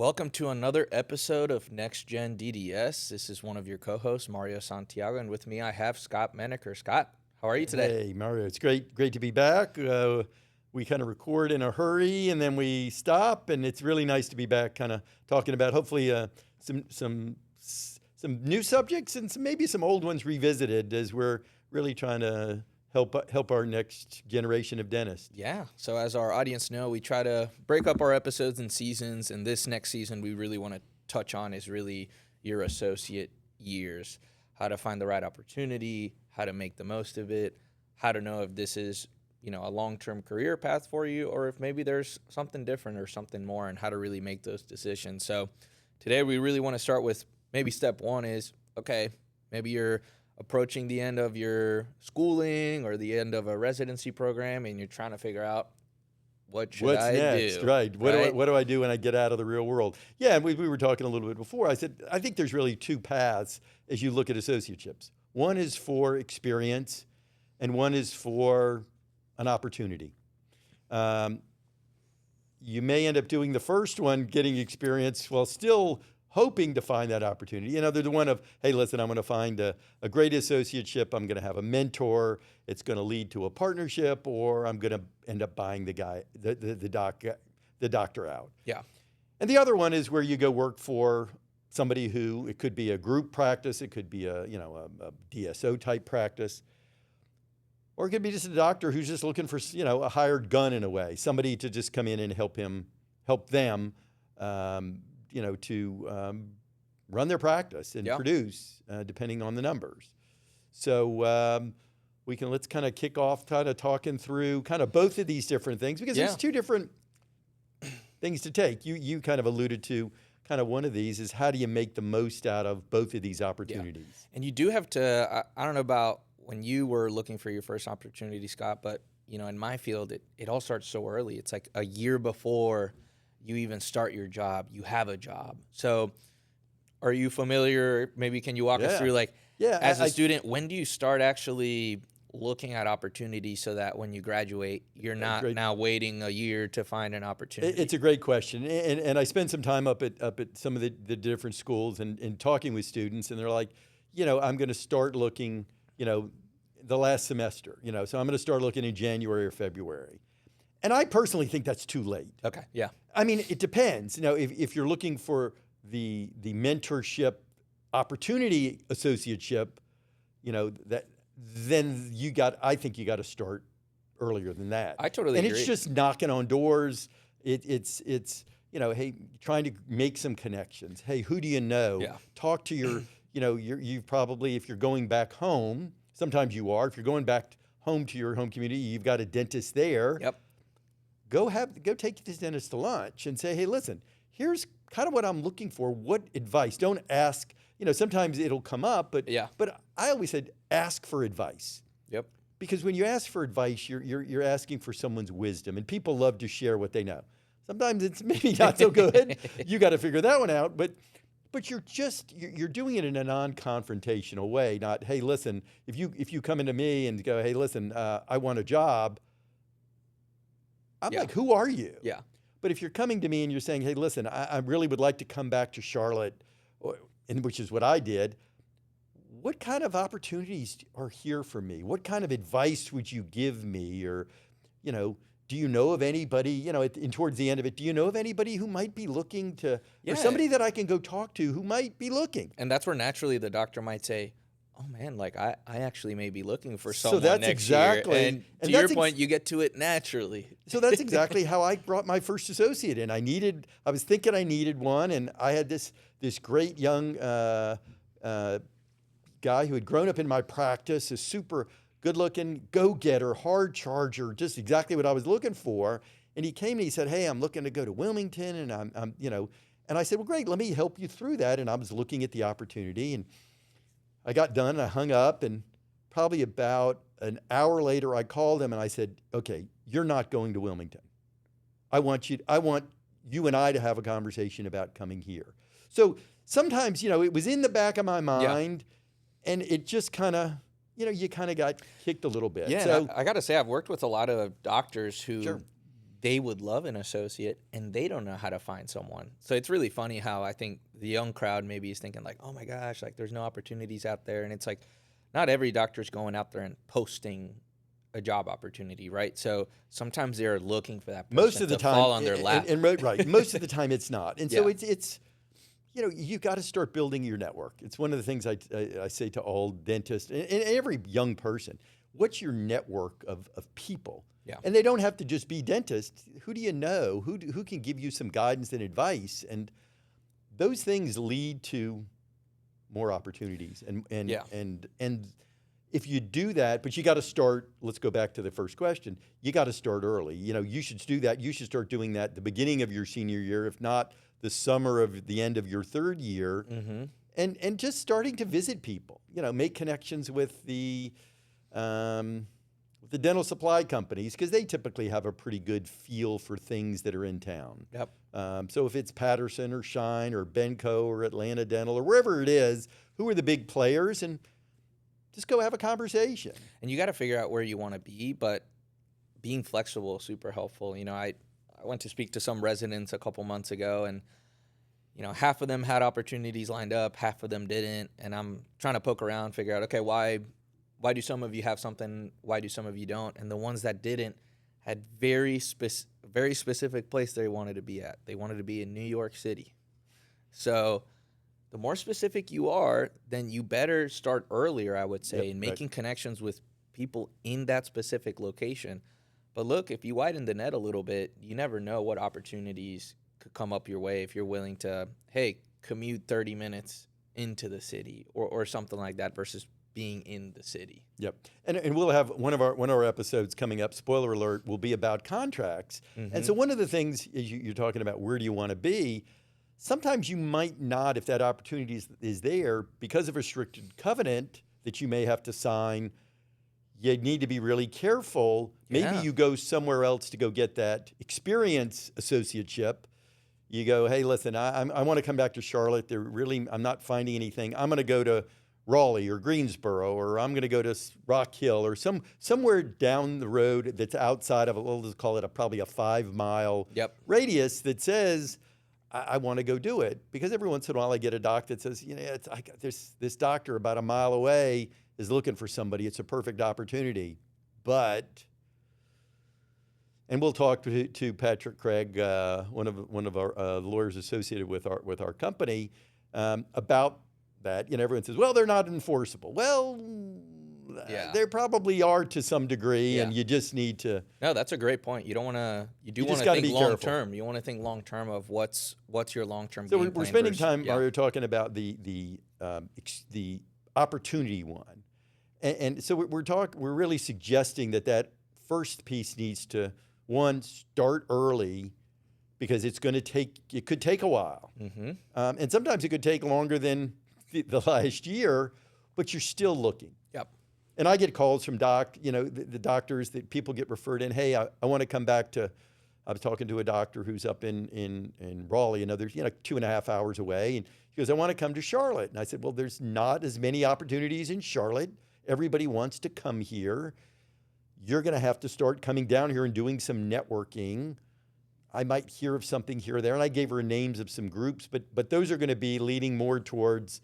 Welcome to another episode of NextGenDDS. This is one of your co-hosts, Mario Santiago, and with me I have Scott Menaker. Scott, how are you today? Hey, Mario, it's great to be back. We kind of record in a hurry and then we stop, and it's really nice to be back, kind of talking about hopefully some new subjects and maybe some old ones revisited as we're really trying to help our next generation of dentists. Yeah, so as our audience know, we try to break up our episodes in seasons, and this next season we really want to touch on is really your associate years, how to find the right opportunity, how to make the most of it, how to know if this is, a long-term career path for you, or if maybe there's something different or something more, and how to really make those decisions. So today we really want to start with maybe step one is, okay, maybe you're approaching the end of your schooling or the end of a residency program, and you're trying to figure out what's next, do. right? What do I do when I get out of the real world? Yeah, and we were talking a little bit before. I said I think there's really two paths as you look at associateships. One is for experience, and one is for an opportunity. You may end up doing the first one, getting experience, while still hoping to find that opportunity. They're the one of, hey, listen, I'm going to find a great associateship. I'm going to have a mentor. It's going to lead to a partnership, or I'm going to end up buying the doctor out. Yeah. And the other one is where you go work for somebody who, it could be a group practice, it could be a DSO type practice, or it could be just a doctor who's just looking for, a hired gun in a way, somebody to just come in and help them, to run their practice and produce, depending on the numbers. So let's kind of kick off kind of talking through kind of both of these different things, because there's two different things to take. You kind of alluded to kind of one of these is, how do you make the most out of both of these opportunities? Yeah. And you do have to, I don't know about when you were looking for your first opportunity, Scott, but in my field, it all starts so early. It's like a year before you even start your job, you have a job. So are you familiar? Maybe can you walk us through, as a student, when do you start actually looking at opportunities so that when you graduate, you're not now waiting a year to find an opportunity? It's a great question. And I spent some time up at some of the different schools and talking with students, and they're like, I'm going to start looking, the last semester, so I'm going to start looking in January or February. And I personally think that's too late. Okay, yeah. I mean, it depends. If you're looking for the mentorship opportunity associateship, then I think you got to start earlier than that. I totally agree. And it's just knocking on doors. It's hey, trying to make some connections. Hey, who do you know? Yeah. Talk to your, you probably, if you're going back home, sometimes you are. If you're going back home to your home community, you've got a dentist there. Yep. Go take this dentist to lunch and say, hey, listen, here's kind of what I'm looking for. What advice? Don't ask, sometimes it'll come up, but I always said, ask for advice. Yep. Because when you ask for advice, you're asking for someone's wisdom, and people love to share what they know. Sometimes it's maybe not so good. You got to figure that one out, but you're doing it in a non-confrontational way, not, hey, listen, if you come into me and go, hey, listen, I want a job, I'm like, who are you? Yeah. But if you're coming to me and you're saying, hey, listen, I really would like to come back to Charlotte, which is what I did, what kind of opportunities are here for me? What kind of advice would you give me? Or, do you know of anybody, towards the end of it, do you know of anybody who might be looking to, or somebody that I can go talk to who might be looking? And that's where naturally the doctor might say, oh man, I actually may be looking for someone so that's next exactly, year. And to your point, you get to it naturally. So that's exactly how I brought my first associate in. I was thinking I needed one, and I had this great young guy who had grown up in my practice, a super good-looking, go-getter, hard charger, just exactly what I was looking for. And he came and he said, hey, I'm looking to go to Wilmington, and I'm and I said, well, great, let me help you through that. And I was looking at the opportunity, and I got done, and I hung up, and probably about an hour later, I called him and I said, okay, you're not going to Wilmington. I want you and I to have a conversation about coming here. So sometimes, it was in the back of my mind, and it just kind of, you kind of got kicked a little bit. Yeah, so I got to say, I've worked with a lot of doctors who they would love an associate and they don't know how to find someone. So it's really funny how I think the young crowd maybe is thinking like, oh my gosh, like there's no opportunities out there. And it's like, not every doctor's going out there and posting a job opportunity, right? So sometimes they're looking for that person Most of the to time, fall on their lap. right. Most of the time, it's not, and so Yeah. it's you know, you got to start building your network. It's one of the things I say to all dentists and every young person. What's your network of people? Yeah. And they don't have to just be dentists. Who do you know? Who can give you some guidance and advice? And those things lead to more opportunities. And if you do that, but you got to start. Let's go back to the first question. You got to start early. You know, you should do that. You should start doing that at the beginning of your senior year, if not the summer of the end of your third year, and just starting to visit people. You know, make connections with the dental supply companies, because they typically have a pretty good feel for things that are in town. Yep. So if it's Patterson or Shine or Benco or Atlanta Dental or wherever it is, who are the big players, and just go have a conversation. And you got to figure out where you want to be, but being flexible is super helpful. You know, I went to speak to some residents a couple months ago, and you know, half of them had opportunities lined up, half of them didn't, and I'm trying to poke around, figure out, okay, why do some of you have something, why do some of you don't? And the ones that didn't had very specific place they wanted to be at. They wanted to be in New York City. So the more specific you are, then you better start earlier, I would say, in making connections with people in that specific location. But look, if you widen the net a little bit, you never know what opportunities could come up your way if you're willing to, hey, commute 30 minutes into the city or something like that versus being in the city. Yep. And we'll have one of our episodes coming up, spoiler alert, will be about contracts. And so one of the things is you're talking about, where do you want to be? Sometimes you might not, if that opportunity is there, because of a restricted covenant that you may have to sign, you need to be really careful. Maybe you go somewhere else to go get that experience associateship. You go, hey, listen, I want to come back to Charlotte. I'm not finding anything. I'm going to go to Raleigh or Greensboro, or I'm going to go to Rock Hill, or somewhere down the road that's outside of, we'll just call it probably a 5-mile radius that says, I want to go do it. Because every once in a while I get a doc that says, you know, this doctor about a mile away is looking for somebody. It's a perfect opportunity. But, and we'll talk to Patrick Craig, one of our lawyers associated with our company, about that. You know, everyone says, well, they're not enforceable. Well, they probably are to some degree, and you just need to. No, that's a great point. You don't want to. You do want to think long term. You want to think long term of what's your long term. So we're spending time. We're talking about the opportunity one, and so we're really suggesting that first piece needs to, one, start early, because it could take a while, and sometimes it could take longer than the last year, but you're still looking. Yep. And I get calls from the doctors that people get referred in. Hey, I want to come back to. I was talking to a doctor who's up in Raleigh, another 2.5 hours away, and he goes, I want to come to Charlotte. And I said, well, there's not as many opportunities in Charlotte. Everybody wants to come here. You're going to have to start coming down here and doing some networking. I might hear of something here or there, and I gave her names of some groups, but those are going to be leading more towards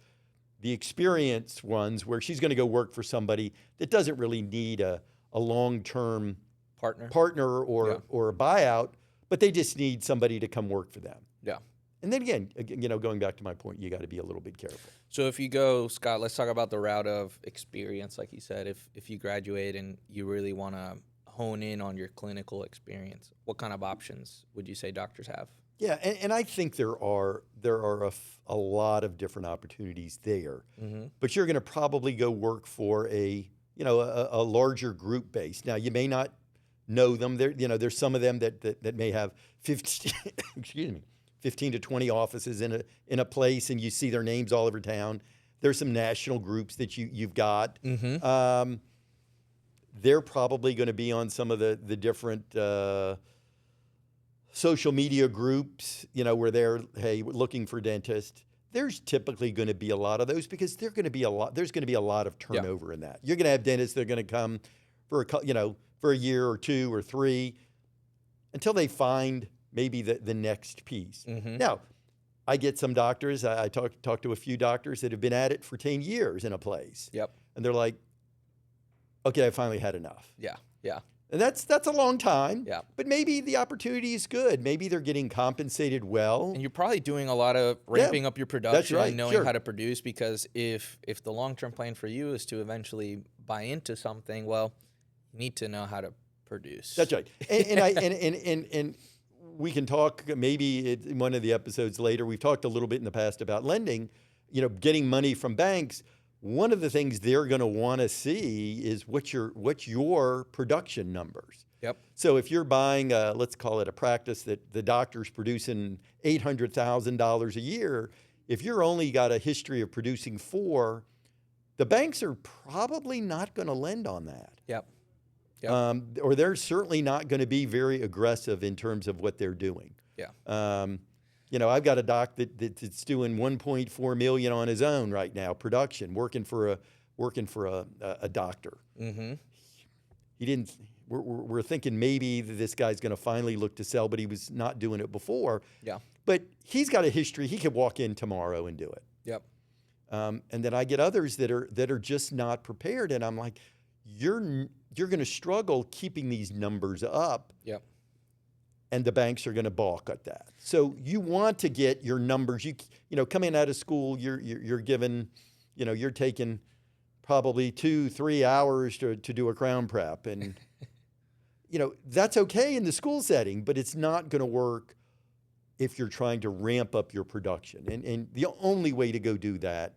the experienced ones, where she's going to go work for somebody that doesn't really need a long-term partner or a buyout, but they just need somebody to come work for them. Yeah. And then again, going back to my point, you got to be a little bit careful. So if you go, Scott, let's talk about the route of experience. Like you said, if you graduate and you really want to hone in on your clinical experience, what kind of options would you say doctors have? Yeah, and I think there are a lot of different opportunities there, but you're going to probably go work for a larger group base. Now, you may not know them. There's some of them that may have 15 to 20 offices in a place, and you see their names all over town. There's some national groups that you've got. They're probably going to be on some of the different social media groups, where they're, hey, looking for dentists. There's typically going to be a lot of those, because there's going to be a lot of turnover in that. You're going to have dentists that are going to come for a year or two or three. until they find maybe the next piece. Mm-hmm. Now, I get some doctors, I talk to a few doctors that have been at it for 10 years in a place. Yep. And they're like, okay, I finally had enough. Yeah. Yeah. And that's a long time. Yeah. But maybe the opportunity is good. Maybe they're getting compensated well. And you're probably doing a lot of ramping up your production right, and knowing sure. how to produce, because if the long-term plan for you is to eventually buy into something, well, you need to know how to produce. That's right. And we can talk maybe in one of the episodes later. We've talked a little bit in the past about lending, getting money from banks. One of the things they're going to want to see is what's your production numbers. Yep. So if you're buying, let's call it a practice that the doctor's producing $800,000 a year, if you're only got a history of producing 4, the banks are probably not going to lend on that. Yep. Yep. Or they're certainly not going to be very aggressive in terms of what they're doing. Yeah. I've got a doc that's doing $1.4 million on his own right now, production, working for a doctor. Mm-hmm. He didn't. We're thinking maybe that this guy's going to finally look to sell, but he was not doing it before. Yeah. But he's got a history. He could walk in tomorrow and do it. Yep. And then I get others that are just not prepared, and I'm like, you're going to struggle keeping these numbers up. Yep. And the banks are going to balk at that. So you want to get your numbers. Coming out of school, you're given, you're taking probably 2-3 hours to do a crown prep, and that's okay in the school setting, but it's not going to work if you're trying to ramp up your production. And the only way to go do that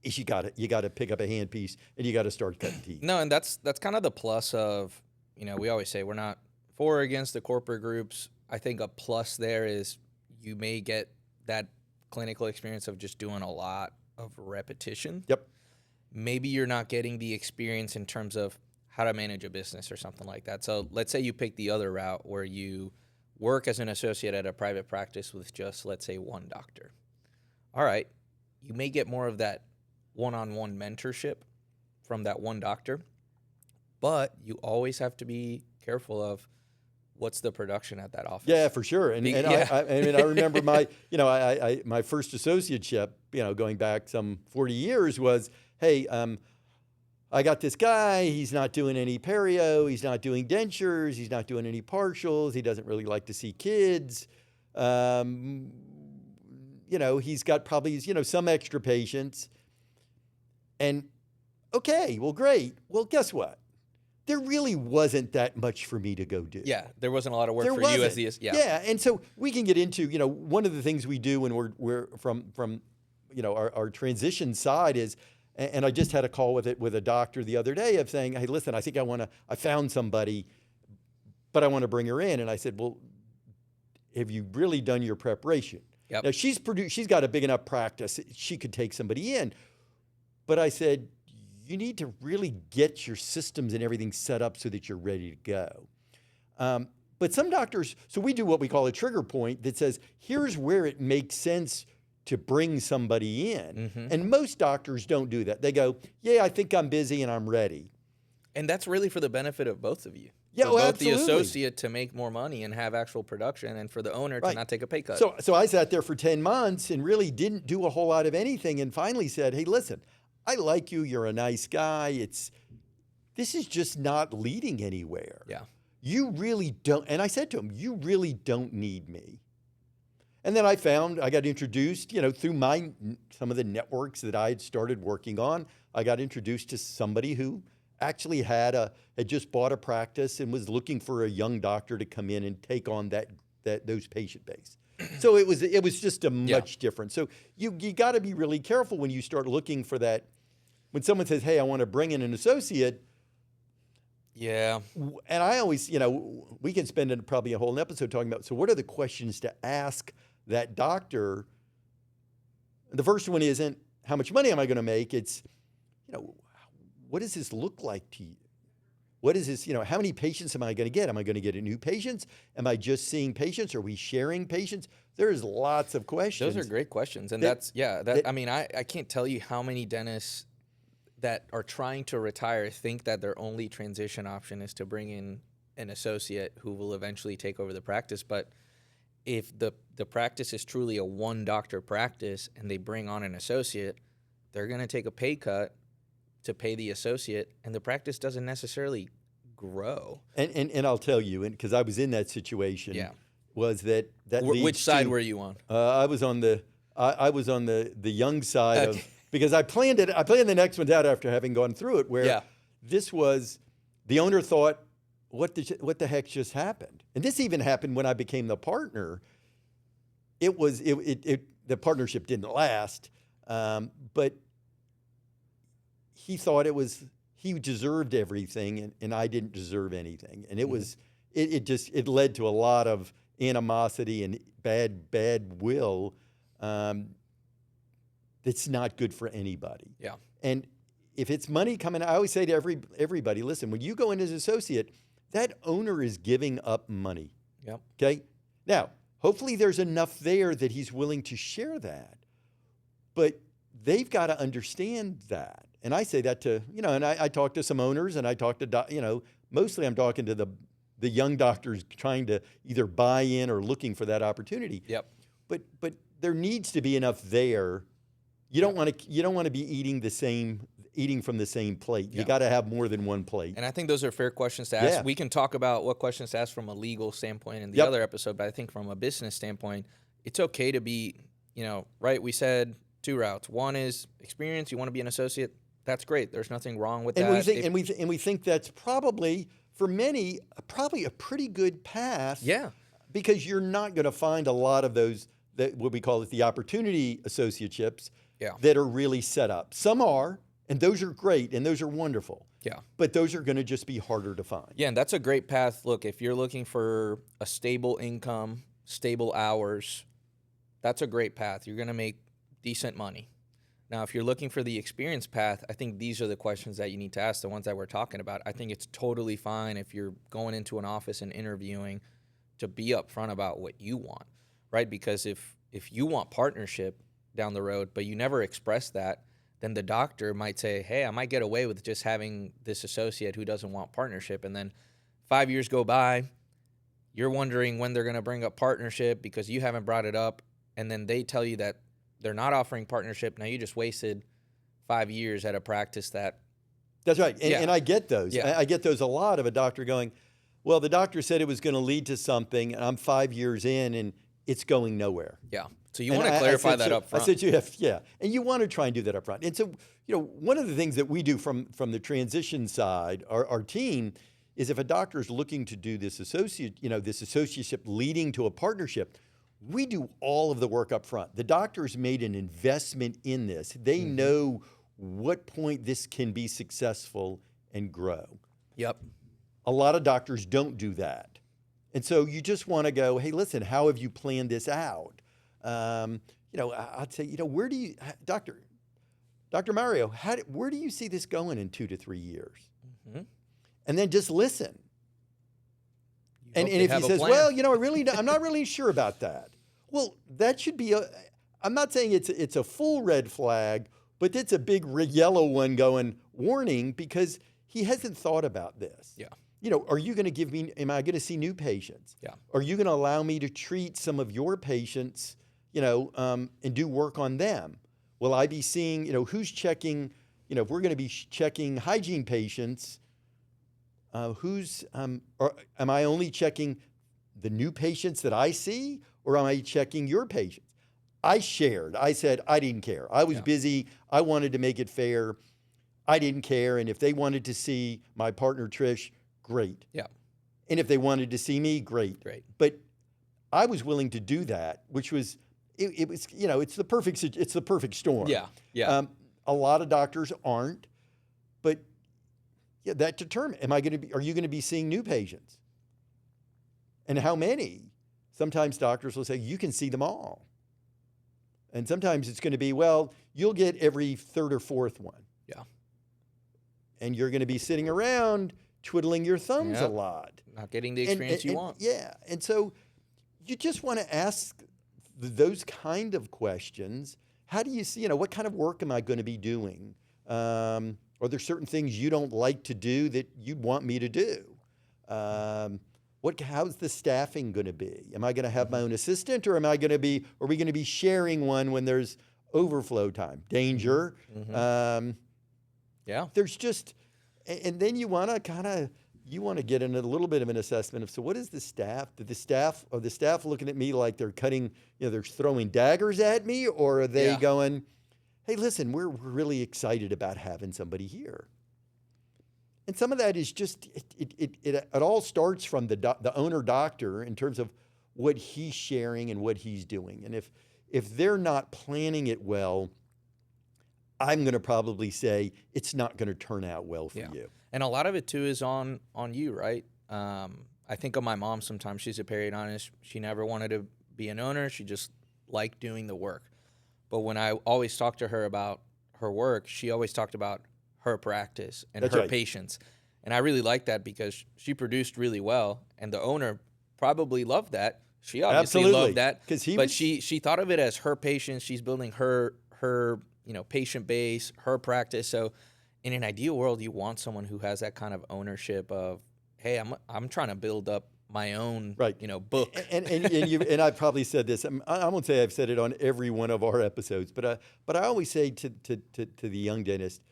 is you got to pick up a handpiece and you got to start cutting teeth. No, and that's kind of the plus of, we always say we're not for or against the corporate groups. I think a plus there is you may get that clinical experience of just doing a lot of repetition. Yep. Maybe you're not getting the experience in terms of how to manage a business or something like that. So let's say you pick the other route where you work as an associate at a private practice with just, let's say, one doctor. All right, you may get more of that one-on-one mentorship from that one doctor, but you always have to be careful of what's the production at that office. Yeah, for sure. And Yeah. I remember my, my first associateship, going back some 40 years was, hey, I got this guy, he's not doing any perio, he's not doing dentures, he's not doing any partials, he doesn't really like to see kids. He's got probably, some extra patients. And okay, well, great. Well, guess what? There really wasn't that much for me to go do. Yeah, there wasn't a lot of work There for wasn't. you as the Yeah, and so we can get into, one of the things we do when we're from our transition side is, and I just had a call with a doctor the other day of saying, hey, listen, I think I found somebody, but I want to bring her in. And I said, well, have you really done your preparation? Yep. Now she's got a big enough practice, she could take somebody in. But I said, you need to really get your systems and everything set up so that you're ready to go. But some doctors, so we do what we call a trigger point that says, here's where it makes sense to bring somebody in. Mm-hmm. And most doctors don't do that. They go, yeah, I think I'm busy and I'm ready. And that's really for the benefit of both of you. Yeah, for both absolutely. the associate to make more money and have actual production, and for the owner to Right. not take a pay cut. So I sat there for 10 months and really didn't do a whole lot of anything, and finally said, hey, listen, I like you. You're a nice guy. This is just not leading anywhere. Yeah. You really don't. And I said to him, you really don't need me. And then I got introduced, through some of the networks that I had started working on. I got introduced to somebody who actually had just bought a practice and was looking for a young doctor to come in and take on those patient base. So it was just a much different. So you got to be really careful when you start looking for that. When someone says, hey, I want to bring in an associate. Yeah. And I always, we can spend probably a whole episode talking about, so what are the questions to ask that doctor? The first one isn't, how much money am I going to make? It's, what does this look like to you? What is this, how many patients am I going to get? Am I going to get new patients? Am I just seeing patients? Are we sharing patients? There's lots of questions. Those are great questions. And I can't tell you how many dentists that are trying to retire think that their only transition option is to bring in an associate who will eventually take over the practice. But if the practice is truly a one doctor practice and they bring on an associate, they're going to take a pay cut to pay the associate, and the practice doesn't necessarily grow. And I'll tell you, because I was in that situation, was that which side were you on? I was on the young side of, because I planned the next ones out after having gone through it, where this was, the owner thought, what the heck just happened? And this even happened when I became the partner. The partnership didn't last, but he thought he deserved everything, and I didn't deserve anything. And it led to a lot of animosity and bad will. That's not good for anybody. Yeah. And if it's money coming, I always say to everybody, listen, when you go in as an associate, that owner is giving up money. Yep. Okay. Now, hopefully there's enough there that he's willing to share that, but they've got to understand that. And I say that to, and I talk to some owners, and I talk to, mostly I'm talking to the young doctors trying to either buy in or looking for that opportunity. Yep. But there needs to be enough there. You don't want to be eating from the same plate. You got to have more than one plate. And I think those are fair questions to ask. Yeah. We can talk about what questions to ask from a legal standpoint in the other episode, but I think from a business standpoint, it's okay to be, right? We said 2 routes. One is experience. You want to be an associate. That's great. There's nothing wrong with that. We think that's probably, for many, probably a pretty good path. Yeah. Because you're not going to find a lot of those, what we call it, the opportunity associateships that are really set up. Some are, and those are great, and those are wonderful. Yeah. But those are going to just be harder to find. Yeah, and that's a great path. Look, if you're looking for a stable income, stable hours, that's a great path. You're going to make decent money. Now, if you're looking for the experience path, I think these are the questions that you need to ask, the ones that we're talking about. I think it's totally fine if you're going into an office and interviewing to be upfront about what you want, right? Because if you want partnership down the road, but you never express that, then the doctor might say, hey, I might get away with just having this associate who doesn't want partnership. And then 5 years go by, you're wondering when they're going to bring up partnership because you haven't brought it up. And then they tell you that they're not offering partnership. Now you just wasted 5 years at a practice that. That's right. And I get those. Yeah. I get those a lot, of a doctor going, well, the doctor said it was going to lead to something, and I'm 5 years in, and it's going nowhere. Yeah. So you want to clarify that up front. I said and you want to try and do that up front. And so, one of the things that we do from the transition side, our team, is if a doctor is looking to do this this associateship leading to a partnership, we do all of the work up front. The doctor's made an investment in this. They know what point this can be successful and grow. Yep. A lot of doctors don't do that. And so you just want to go, hey, listen, how have you planned this out? I'd say, where do you, Dr. Mario, where do you see this going in 2 to 3 years? Mm-hmm. And then just listen. And if he says, well, I'm not really sure about that. Well, that should be I'm not saying it's a full red flag, but it's a big yellow one going, warning, because he hasn't thought about this. Yeah. Are you going to give me, am I going to see new patients? Yeah. Are you going to allow me to treat some of your patients, and do work on them? Will I be seeing, who's checking, if we're going to be checking hygiene patients, or am I only checking the new patients that I see, or am I checking your patients? I said I didn't care. I was busy. I wanted to make it fair. I didn't care. And if they wanted to see my partner, Trish, great. Yeah. And if they wanted to see me, great. Great. But I was willing to do that, which was, it was, it's the perfect storm. Yeah. Yeah. A lot of doctors aren't, but that determines, are you going to be seeing new patients? And how many? Sometimes doctors will say, you can see them all. And sometimes it's going to be, well, you'll get every third or fourth one. Yeah. And you're going to be sitting around twiddling your thumbs a lot. Not getting the experience you want. Yeah. And so you just want to ask those kind of questions. How do you see, what kind of work am I going to be doing? Are there certain things you don't like to do that you'd want me to do? How's the staffing going to be? Am I going to have my own assistant, or are we going to be sharing one when there's overflow time? Danger. Yeah. There's just, and then you want to get in a little bit of an assessment of, so what is the staff? Are the staff looking at me like they're cutting, they're throwing daggers at me, or are they going, hey, listen, we're really excited about having somebody here? And some of that is just, it all starts from the owner doctor in terms of what he's sharing and what he's doing. And if they're not planning it well, I'm going to probably say it's not going to turn out well for you. And a lot of it too is on you, right? I think of my mom sometimes. She's a periodontist. She never wanted to be an owner. She just liked doing the work. But when I always talked to her about her work, she always talked about her practice and her patients. And I really liked that because she produced really well, and the owner probably loved that. She obviously loved that. But she thought of it as her patients. She's building her patient base, her practice. So in an ideal world, you want someone who has that kind of ownership of, hey, I'm trying to build up my own book. And I've probably said this. I won't say I've said it on every one of our episodes, but I always say to the young dentist,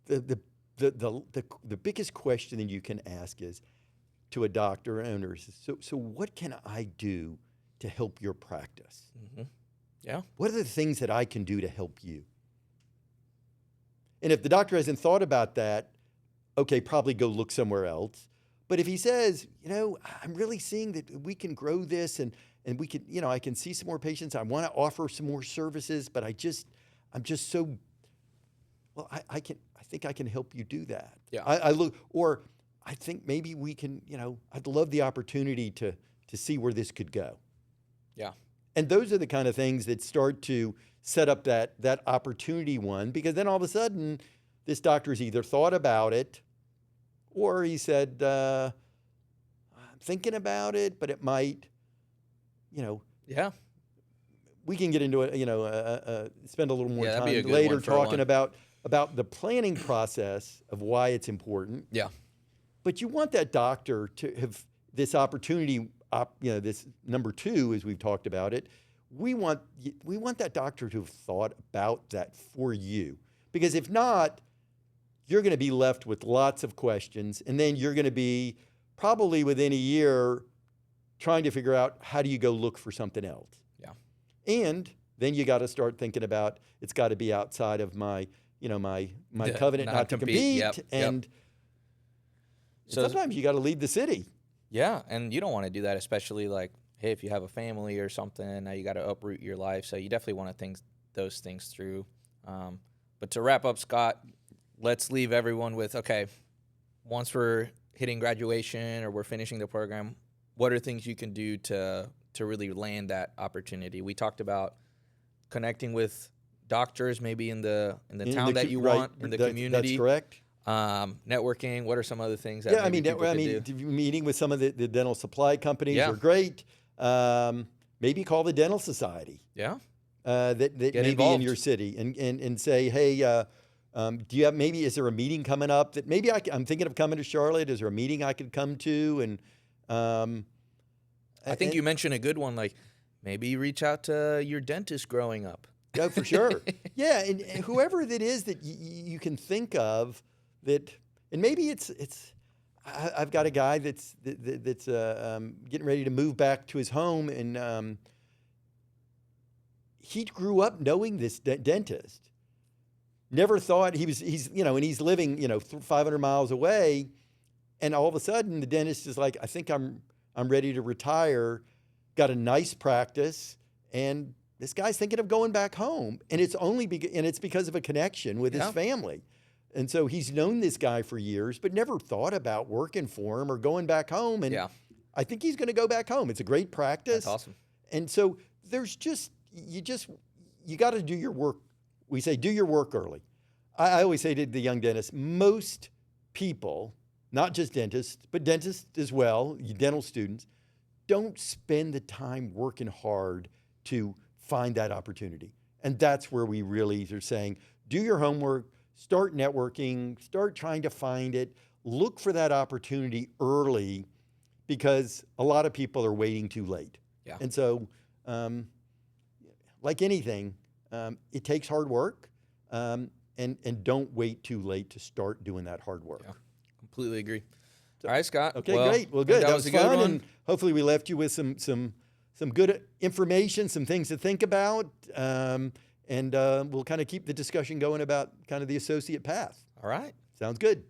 the biggest question that you can ask is to a doctor or owner is, so what can I do to help your practice? Yeah. What are the things that I can do to help you? And if the doctor hasn't thought about that, okay, probably go look somewhere else. But if he says, I'm really seeing that we can grow this and we can, I can see some more patients. I want to offer some more services, but I'm just so, well, I think I can help you do that. Yeah. I think maybe we can, I'd love the opportunity to see where this could go. Yeah. And those are the kind of things that start to set up that opportunity one, because then all of a sudden this doctor's either thought about it or he said, I'm thinking about it, but it might, Yeah. We can get into it, spend a little more time later later talking about the planning process of why it's important. Yeah. But you want that doctor to have this opportunity, this number two, as we've talked about it. We want that doctor to have thought about that for you, because if not, you're going to be left with lots of questions, and then you're going to be probably within a year trying to figure out how do you go look for something else. Yeah. And then you got to start thinking about, it's got to be outside of my covenant not to compete. Yep. And so sometimes you got to leave the city. Yeah, and you don't want to do that, especially like, hey, if you have a family or something, now you got to uproot your life. So you definitely want to think those things through. But to wrap up, Scott, let's leave everyone with, okay, once we're hitting graduation or we're finishing the program, what are things you can do to really land that opportunity? We talked about connecting with doctors, maybe in the town that you want, in the community. That's correct. Networking. What are some other things that people could do? Meeting with some of the dental supply companies are great. Maybe call the dental society. Yeah. That may be in your city and say, hey, do you have, is there a meeting coming up that maybe I'm thinking of coming to Charlotte? Is there a meeting I could come to? And I think you mentioned a good one, like maybe reach out to your dentist growing up. Yeah, for sure. Yeah, and whoever that is that you can think of that, and maybe it's. I've got a guy that's getting ready to move back to his home, and he grew up knowing this dentist. Never thought and he's living 500 miles away, and all of a sudden the dentist is like, I think I'm ready to retire. Got a nice practice, and this guy's thinking of going back home, and it's because of a connection with his family. And so he's known this guy for years, but never thought about working for him or going back home. And I think he's going to go back home. It's a great practice. That's awesome. And so there's you got to do your work. We say, do your work early. I always say to the young dentists, most people, not just dentists, but dentists as well, dental students, don't spend the time working hard to find that opportunity. And that's where we really are saying, do your homework, start networking, start trying to find it. look for that opportunity early, because a lot of people are waiting too late. Yeah. And so, like anything, it takes hard work, and don't wait too late to start doing that hard work. Yeah. Completely agree. All right, Scott. Okay, great. Well, good. That was a good fun, one. and hopefully we left you with some good information, some things to think about, and we'll kind of keep the discussion going about kind of the associate path. All right. Sounds good.